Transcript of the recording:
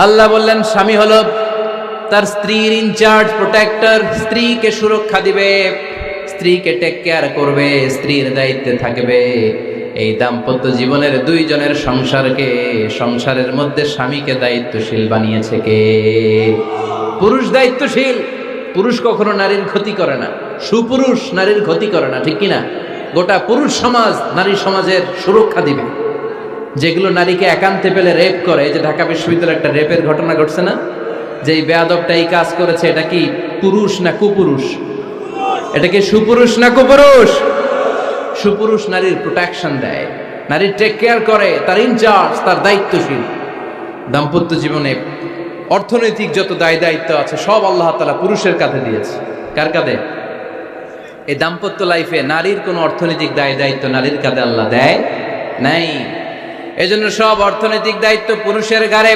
আল্লাহ বললেন স্বামী হলো তার স্ত্রীর ইনচার্জ, প্রোটেক্টর, স্ত্রীকে সুরক্ষা দিবে, স্ত্রীকে টেক কেয়ার করবে, স্ত্রীর দায়িত্বে থাকবে। এই দাম্পত্য জীবনের দুইজনের সংসারকে, সংসারের মধ্যে স্বামীকে দায়িত্বশীল বানিয়েছে কে? পুরুষ দায়িত্বশীল। পুরুষ কখনো নারীর ক্ষতি করে না, সুপুরুষ নারীর ক্ষতি করে না, ঠিক কিনা? গোটা পুরুষ সমাজ নারী সমাজের সুরক্ষা দিবে। যেগুলো নারীকে একান্তে পেলে রেপ করে, যে ঢাকা বিশ্ববিদ্যালয়ে একটা রেপের ঘটনা ঘটছে না, যে এই বেয়াদবটা এই কাজ করেছে, এটা কি পুরুষ না কুপুরুষ? এটা কি সুপুরুষ না কুপুরুষ? সুপুরুষ নারীর প্রোটেকশন দেয়, নারীর টেক কেয়ার করে, তার ইনচার্জ, তার দায়িত্বশীল। দাম্পত্য জীবনে অর্থনৈতিক যত দায় দায়িত্ব আছে সব আল্লাহ তাআলা পুরুষের কাঁধে দিয়েছে। কার কাঁধে? এই দাম্পত্য লাইফে নারীর কোনো অর্থনৈতিক দায় দায়িত্ব নারীর কাঁধে আল্লাহ দেয় নাই। এজন্য সব অর্থনৈতিক দায়িত্ব পুরুষের ঘাড়ে।